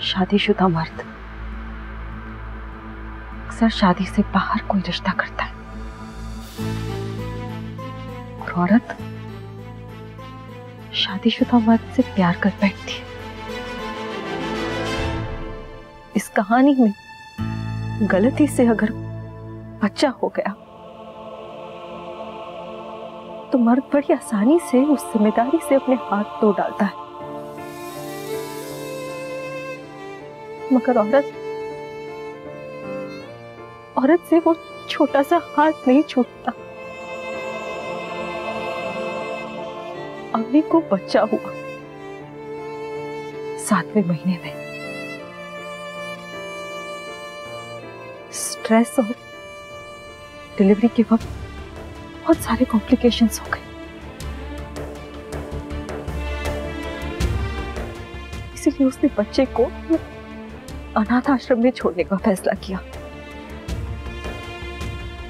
शादीशुदा मर्द अक्सर शादी से बाहर कोई रिश्ता करता है और औरत शादीशुदा मर्द से प्यार कर बैठती है। इस कहानी में गलती से अगर बच्चा हो गया तो मर्द बड़ी आसानी से उस जिम्मेदारी से अपने हाथ धो डालता है, मगर औरत से वो छोटा सा हाथ नहीं छूटता। अम्मी को बच्चा हुआ 7वें महीने में। स्ट्रेस और डिलीवरी के वक्त बहुत सारे कॉम्प्लिकेशंस हो गए, इसीलिए उसने बच्चे को अनाथ आश्रम में छोड़ने का फैसला किया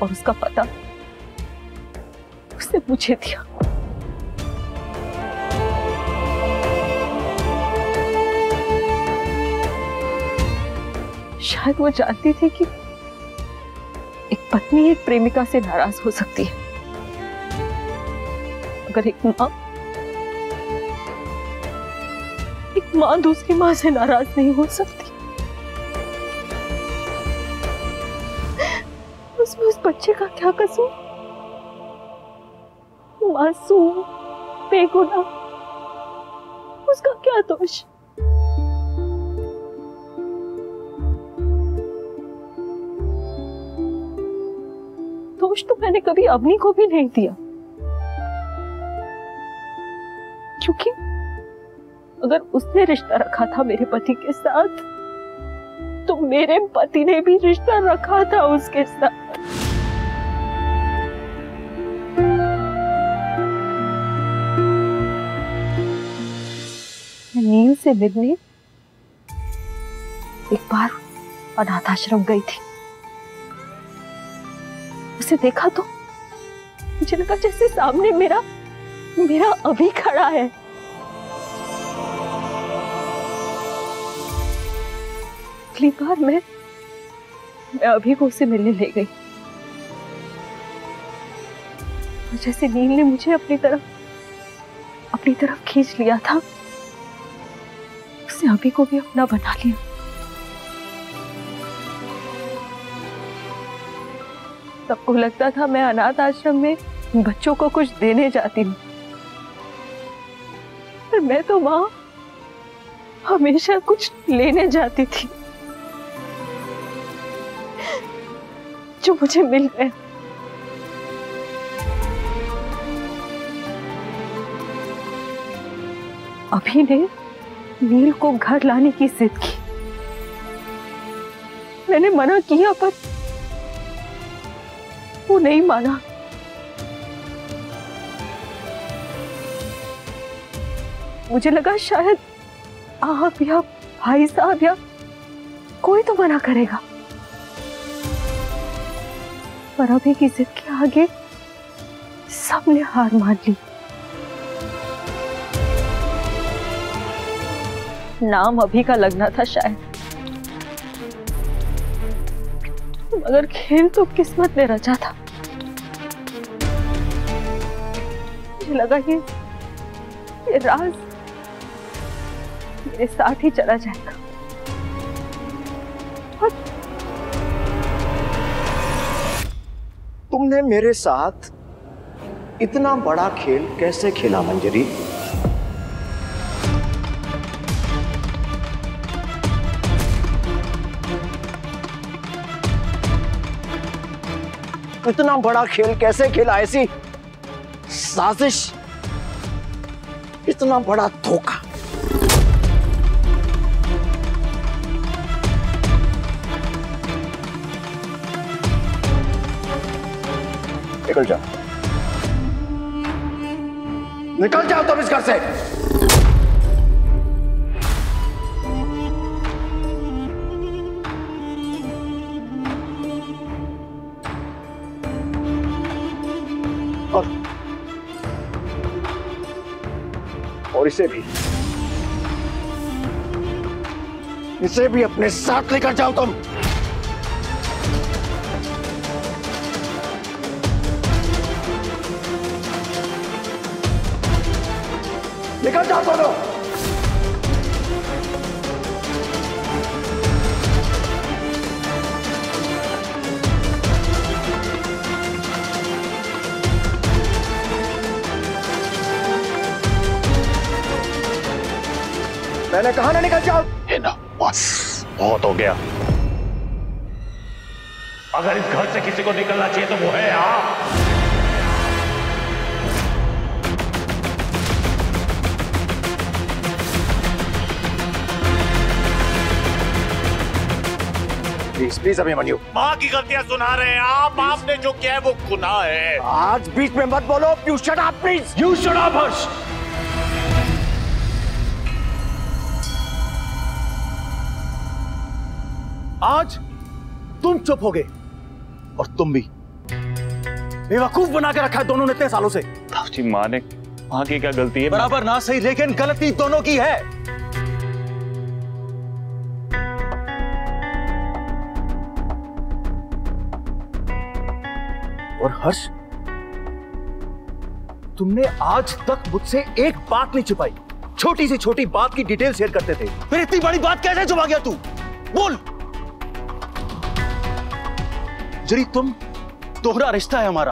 और उसका पता उसने मुझे दिया। शायद वो जानती थी कि एक पत्नी एक प्रेमिका से नाराज हो सकती है, अगर एक मां दूसरी मां से नाराज नहीं हो सकती। उसमें उस बच्चे का क्या कसूर? मासूम, बेगुनाह, उसका क्या दोष? दोष तो मैंने कभी अवनी को भी नहीं दिया, क्योंकि अगर उसने रिश्ता रखा था मेरे पति के साथ तो मेरे पति ने भी रिश्ता रखा था उसके साथ। मैं नील से मिलने एक बार अनाथ आश्रम गई थी। उसे देखा तो मुझे लगा जैसे सामने मेरा अभी खड़ा है। अगली बार मैं अभी को उसे मिलने ले गई और जैसे नील ने मुझे अपनी तरफ खींच लिया था, उसने अभी को भी अपना बना लिया। सबको लगता था मैं अनाथ आश्रम में बच्चों को कुछ देने जाती हूँ, पर मैं तो मां हमेशा कुछ लेने जाती थी जो मुझे मिल गया। अभी ने नील को घर लाने की जिद की। मैंने मना किया पर वो नहीं माना। मुझे लगा शायद आप या भाई साहब या कोई तो मना करेगा, पर अभी की जिद के आगे सबने हार मान ली। नाम अभी का लगना था शायद, मगर खेल तो किस्मत ने रचा था। मुझे लगा ये राज मेरे साथ ही चला जाएगा। तुमने मेरे साथ इतना बड़ा खेल कैसे खेला मंजरी? इतना बड़ा खेल कैसे खेला? ऐसी साजिश, इतना बड़ा धोखा। निकल जाओ, निकल जाओ तुम इस घर से। और इसे भी इसे भी अपने साथ लेकर जाओ तुम। निकल जाओ दोनों। मैंने कहा ना निकल जाओ। ये ना, बस बहुत हो गया। अगर इस घर से किसी को निकलना चाहिए तो वो है आप। Please please Abhimanyu. माँ की गलतियां सुना रहे हैं आप। आपने जो किया है वो गुनाह है। आज बीच में मत बोलो। You shut up please. You shut up Harsh. आज तुम चुप हो गए और तुम भी। बेवकूफ बना के रखा है दोनों ने इतने सालों से। जी माँ की क्या गलती है? बराबर ना सही, लेकिन गलती दोनों की है। और हर्ष, तुमने आज तक मुझसे एक बात नहीं छुपाई। छोटी से छोटी बात की डिटेल शेयर करते थे, फिर इतनी बड़ी बात कैसे छुपा गया तू? बोल। जरी तुम दोहरा रिश्ता है हमारा,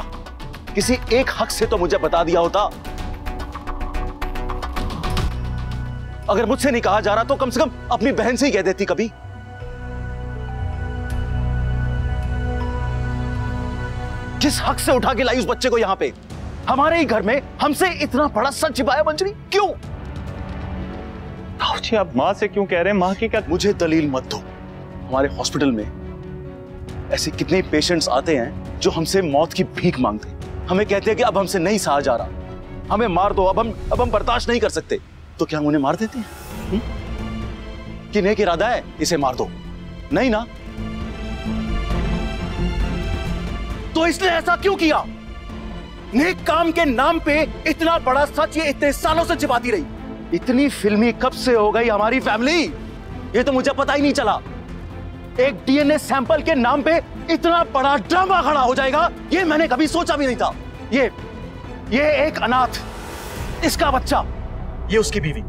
किसी एक हक से तो मुझे बता दिया होता। अगर मुझसे नहीं कहा जा रहा तो कम से कम अपनी बहन से ही कह देती कभी। किस हक से उठा के लाई उस बच्चे को यहां पे? हमारे ही घर में हमसे इतना बड़ा सच छिपाया मंजरी, क्यों? जी आप माँ से क्यों कह रहे हैं? माँ की क्या? मुझे दलील मत दो। हमारे हॉस्पिटल में ऐसे कितने पेशेंट्स आते हैं जो हमसे मौत की भीख मांगते हैं। हमें कहते हैं कि अब हमसे नहीं सहा जा रहा, हमें मार दो, अब हम बर्दाश्त नहीं कर सकते। तो क्या हम उन्हें मार देते हैं? कि नेक इरादा है इसे मार दो? नहीं ना। तो इसने ऐसा क्यों किया? नेक काम के नाम पे इतना बड़ा सच ये इतने सालों से छिपाती रही। इतनी फिल्मी कब से हो गई हमारी फैमिली, ये तो मुझे पता ही नहीं चला। एक डीएनए सैंपल के नाम पे इतना बड़ा ड्रामा खड़ा हो जाएगा, ये मैंने कभी सोचा भी नहीं था। ये एक अनाथ, इसका बच्चा, ये उसकी बीवी,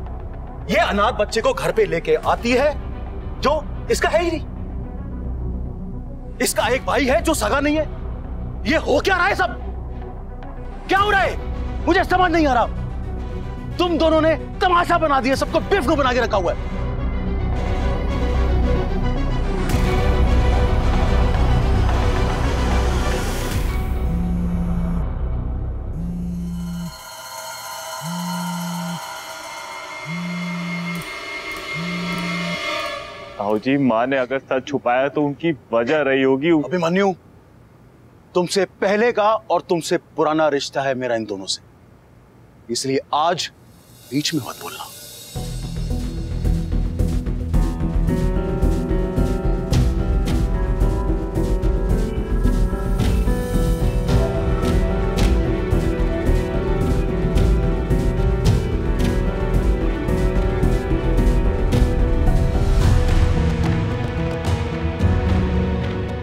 ये अनाथ बच्चे को घर पे लेके आती है जो इसका है ही नहीं। इसका एक भाई है जो सगा नहीं है। ये हो क्या रहा है? सब क्या हो रहा है? मुझे समझ नहीं आ रहा। तुम दोनों ने तमाशा बना दिया, सबको बेवकूफ बना के रखा हुआ है। जी माँ ने अगर सच छुपाया तो उनकी वजह रही होगी। अभिमन्यु, तुमसे पहले का और तुमसे पुराना रिश्ता है मेरा इन दोनों से, इसलिए आज बीच में मत बोलना।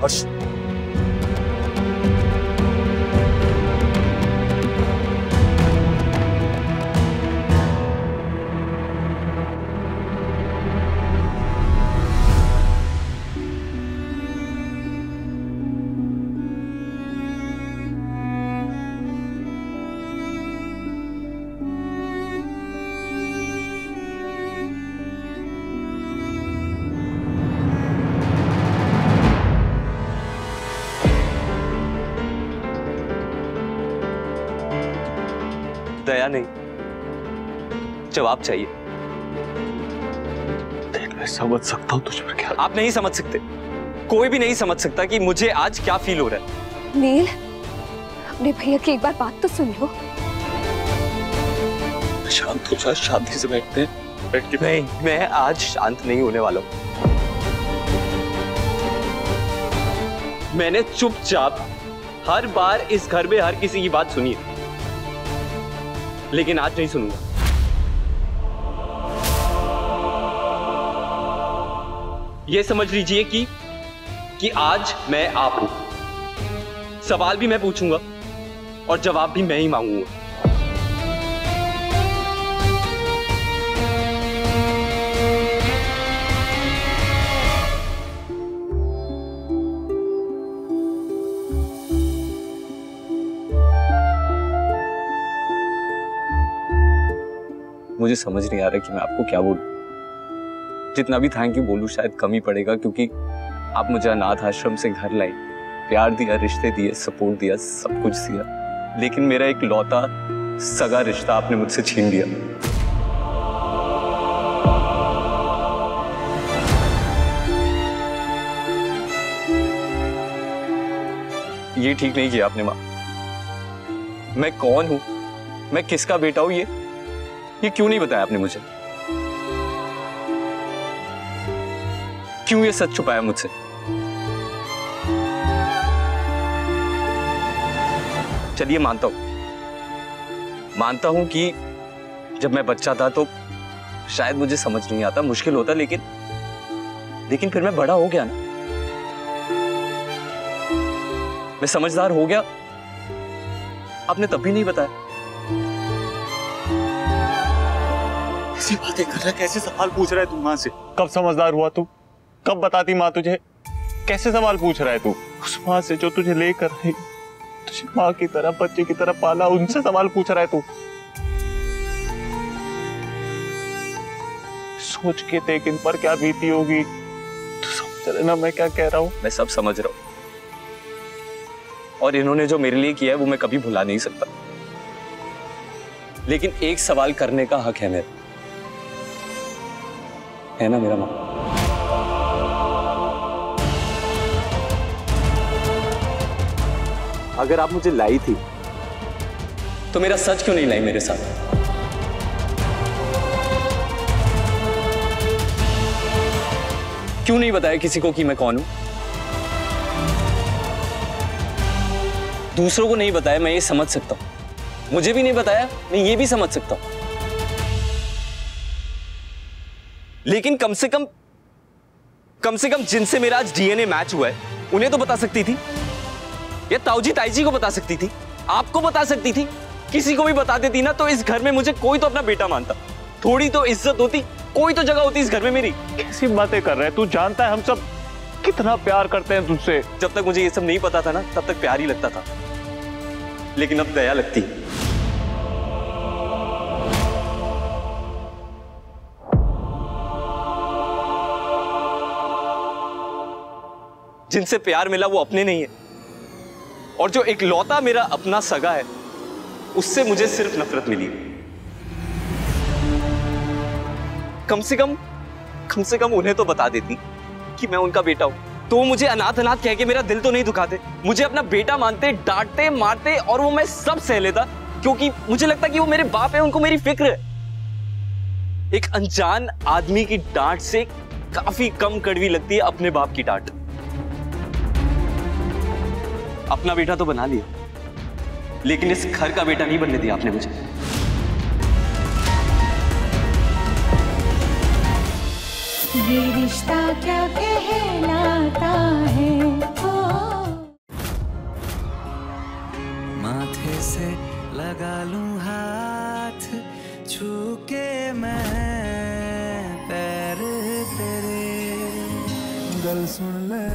हर्ष, दया नहीं, जवाब चाहिए। मैं समझ सकता हूं तुझ पर क्या। आप नहीं समझ सकते, कोई भी नहीं समझ सकता कि मुझे आज क्या फील हो रहा है। नील, अपने भैया की एक बार बात तो सुन लो। शांत हो जा, शांति से बैठते हैं। बैठ के। नहीं, मैं आज शांत नहीं होने वाला हूं। मैंने चुपचाप हर बार इस घर में हर किसी की बात सुनी है, लेकिन आज नहीं सुनूंगा। ये समझ लीजिए कि आज मैं आप हूं। सवाल भी मैं पूछूंगा और जवाब भी मैं ही मांगूंगा। मुझे समझ नहीं आ रहा कि मैं आपको क्या बोलूं। जितना भी थैंक यू बोलूं शायद कम ही पड़ेगा, क्योंकि आप मुझे अनाथ आश्रम से घर लाए, प्यार दिया, रिश्ते दिए, सपोर्ट दिया, सब कुछ दिया, लेकिन मेरा एक लौता सगा रिश्ता आपने मुझसे छीन लिया। ये ठीक नहीं किया आपने माँ। मैं कौन हूं, मैं किसका बेटा हूं, ये क्यों नहीं बताया आपने मुझे? क्यों ये सच छुपाया मुझसे? चलिए मानता हूं कि जब मैं बच्चा था तो शायद मुझे समझ नहीं आता, मुश्किल होता, लेकिन फिर मैं बड़ा हो गया ना, मैं समझदार हो गया, आपने तब भी नहीं बताया। कैसी बातें कर रहा है, कैसे सवाल पूछ रहा है तू माँ से? कब समझदार हुआ तू? कब बताती माँ तुझे? कैसे सवाल पूछ रहा है तू? उस माँ से जो तुझे लेकर आई, तुझे माँ की तरह, बच्चे की तरह पाला, उनसे सवाल पूछ रहा है तू? सोच के देख इन पर क्या बीती होगी। तू समझ रहे ना मैं क्या कह रहा हूँ? मैं सब समझ रहा हूँ, और इन्होंने जो मेरे लिए किया है वो मैं कभी भुला नहीं सकता, लेकिन एक सवाल करने का हक है मेरा, है ना मेरा माँ? अगर आप मुझे लाई थी तो मेरा सच क्यों नहीं लाई मेरे साथ? क्यों नहीं बताया किसी को कि मैं कौन हूं? दूसरों को नहीं बताया, मैं ये समझ सकता हूं। मुझे भी नहीं बताया, मैं ये भी समझ सकता हूं, लेकिन कम से कम जिनसे मेरा आज डीएनए मैच हुआ है उन्हें तो बता सकती थी, या ताऊजी ताईजी को बता सकती थी, आपको बता सकती थी, किसी को भी बता देती ना, तो इस घर में मुझे कोई तो अपना बेटा मानता, थोड़ी तो इज्जत होती, कोई तो जगह होती इस घर में मेरी। कैसी बातें कर रहा है तू? जानता है हम सब कितना प्यार करते हैं तुझसे। जब तक मुझे ये सब नहीं पता था ना, तब तक प्यार ही लगता था, लेकिन अब दया लगती। जिनसे प्यार मिला वो अपने नहीं है, और जो एक लौता मेरा अपना सगा है उससे मुझे सिर्फ नफरत मिली। कम से कम उन्हें तो बता देती कि मैं उनका बेटा हूं, तो वो मुझे अनाथ कह के मेरा दिल तो नहीं दुखाते, मुझे अपना बेटा मानते, डांटते मारते, और वो मैं सब सह लेता, क्योंकि मुझे लगता कि वो मेरे बाप है, उनको मेरी फिक्र है। एक अनजान आदमी की डांट से काफी कम कड़वी लगती है अपने बाप की डांट। अपना बेटा तो बना लिया, लेकिन इस घर का बेटा नहीं बनने दिया आपने मुझे। ये रिश्ता क्या कहलाता है, माथे से लगा लूं हाथ, छू के मैं पैर तेरे, गल सुन ले